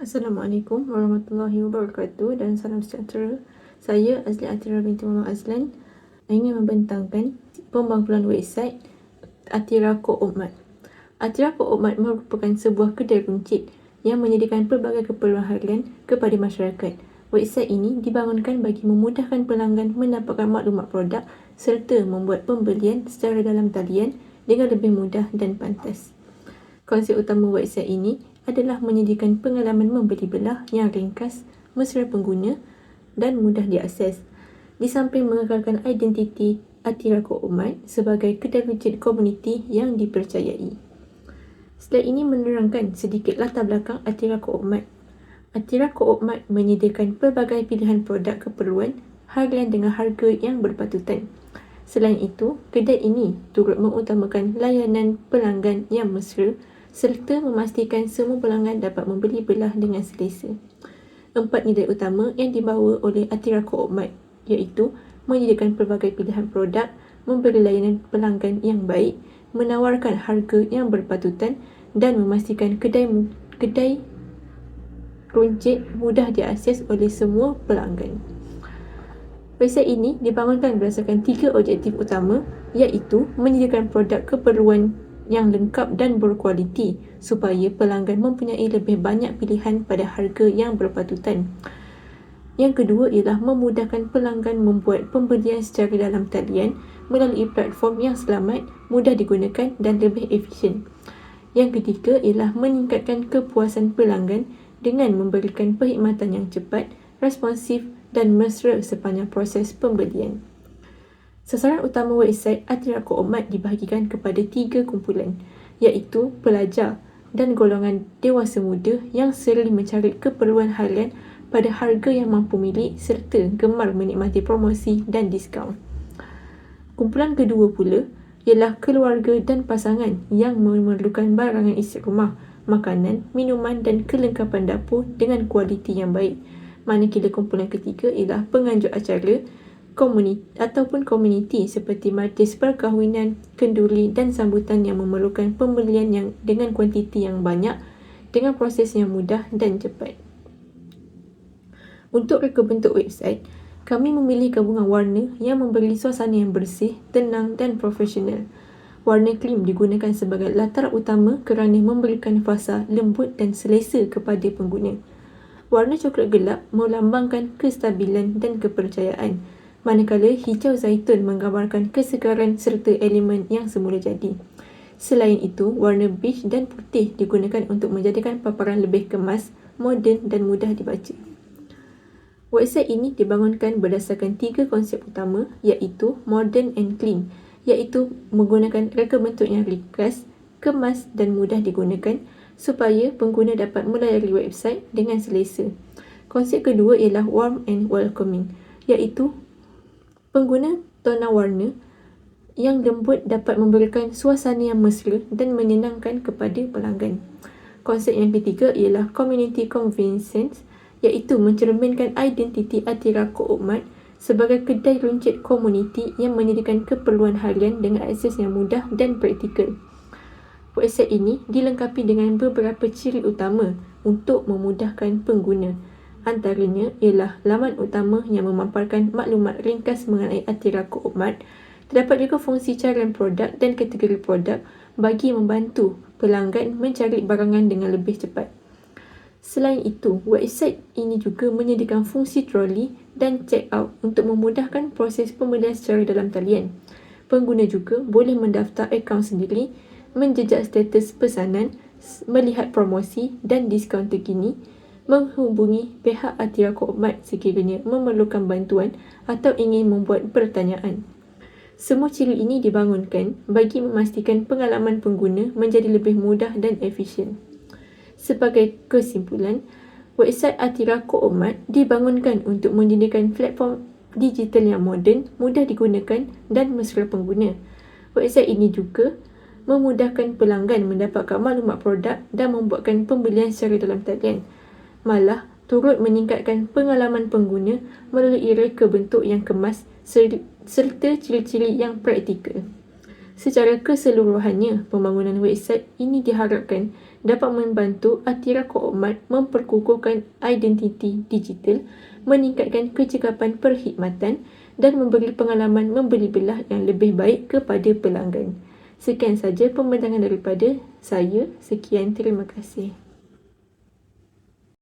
Assalamualaikum warahmatullahi wabarakatuh dan salam sejahtera. Saya Azli Atira binti Muhammad Azlan ingin membentangkan pembangkulan website Atira Co-Opmart. Atira Co-Opmart merupakan sebuah kedai runcit yang menyediakan pelbagai keperluan harian kepada masyarakat. Website ini dibangunkan bagi memudahkan pelanggan mendapatkan maklumat produk serta membuat pembelian secara dalam talian dengan lebih mudah dan pantas. Konsep utama website ini adalah menyediakan pengalaman membeli belah yang ringkas, mesra pengguna dan mudah diakses. Di samping mengekalkan identiti Atira Co-Opmart sebagai kedai runcit komuniti yang dipercayai. Slide ini menerangkan sedikit latar belakang Atira Co-Opmart. Atira Co-Opmart menyediakan pelbagai pilihan produk keperluan harian dengan harga yang berpatutan. Selain itu, kedai ini turut mengutamakan layanan pelanggan yang mesra serta memastikan semua pelanggan dapat membeli belah dengan selesa. 4 nilai utama yang dibawa oleh Atira Co-Opmart iaitu menyediakan pelbagai pilihan produk, memberi layanan pelanggan yang baik, menawarkan harga yang berpatutan dan memastikan kedai runcit mudah diakses oleh semua pelanggan. Website ini dibangunkan berdasarkan 3 objektif utama iaitu menyediakan produk keperluan yang lengkap dan berkualiti supaya pelanggan mempunyai lebih banyak pilihan pada harga yang berpatutan. Yang kedua ialah memudahkan pelanggan membuat pembelian secara dalam talian melalui platform yang selamat, mudah digunakan dan lebih efisien. Yang ketiga ialah meningkatkan kepuasan pelanggan dengan memberikan perkhidmatan yang cepat, responsif dan mesra sepanjang proses pembelian. Sasaran utama website Atira Co-Opmart dibahagikan kepada 3 kumpulan iaitu pelajar dan golongan dewasa muda yang sering mencari keperluan harian pada harga yang mampu milik serta gemar menikmati promosi dan diskaun. Kumpulan kedua pula ialah keluarga dan pasangan yang memerlukan barangan isi rumah, makanan, minuman dan kelengkapan dapur dengan kualiti yang baik. Manakala kumpulan ketiga ialah penganjur acara komuniti seperti majlis perkahwinan, kenduri dan sambutan yang memerlukan pembelian yang dengan kuantiti yang banyak dengan proses yang mudah dan cepat. Untuk reka bentuk website, kami memilih gabungan warna yang memberi suasana yang bersih, tenang dan profesional. Warna krim digunakan sebagai latar utama kerana memberikan fasa lembut dan selesa kepada pengguna. Warna coklat gelap melambangkan kestabilan dan kepercayaan, manakala hijau zaitun menggambarkan kesegaran serta elemen yang semula jadi. Selain itu, warna beige dan putih digunakan untuk menjadikan paparan lebih kemas, moden dan mudah dibaca. Website ini dibangunkan berdasarkan 3 konsep utama iaitu modern and clean, iaitu menggunakan reka bentuk yang ringkas, kemas dan mudah digunakan supaya pengguna dapat melayari website dengan selesa. Konsep kedua ialah warm and welcoming, iaitu pengguna tona warna yang lembut dapat memberikan suasana yang mesra dan menyenangkan kepada pelanggan. Konsep yang ketiga ialah community convenience, iaitu mencerminkan identiti Atira Co-Opmart sebagai kedai runcit komuniti yang menyediakan keperluan harian dengan akses yang mudah dan praktikal. Website ini dilengkapi dengan beberapa ciri utama untuk memudahkan pengguna. Antaranya ialah laman utama yang memaparkan maklumat ringkas mengenai Atira Co-Opmart. Terdapat juga fungsi carian produk dan kategori produk bagi membantu pelanggan mencari barangan dengan lebih cepat. Selain itu, website ini juga menyediakan fungsi troli dan check-out untuk memudahkan proses pembelian secara dalam talian. Pengguna juga boleh mendaftar akaun sendiri, menjejak status pesanan, melihat promosi dan diskaun terkini, menghubungi pihak Atira Co-Opmart sekiranya memerlukan bantuan atau ingin membuat pertanyaan. Semua ciri ini dibangunkan bagi memastikan pengalaman pengguna menjadi lebih mudah dan efisien. Sebagai kesimpulan, website Atira Co-Opmart dibangunkan untuk menyediakan platform digital yang moden, mudah digunakan dan mesra pengguna. Website ini juga memudahkan pelanggan mendapatkan maklumat produk dan membuatkan pembelian secara dalam talian. Malah turut meningkatkan pengalaman pengguna melalui reka bentuk yang kemas serta ciri-ciri yang praktikal. Secara keseluruhannya, pembangunan website ini diharapkan dapat membantu Atira Koopmart memperkukuhkan identiti digital, meningkatkan kecekapan perkhidmatan dan memberi pengalaman membeli belah yang lebih baik kepada pelanggan. Sekian saja pembentangan daripada saya. Sekian, terima kasih.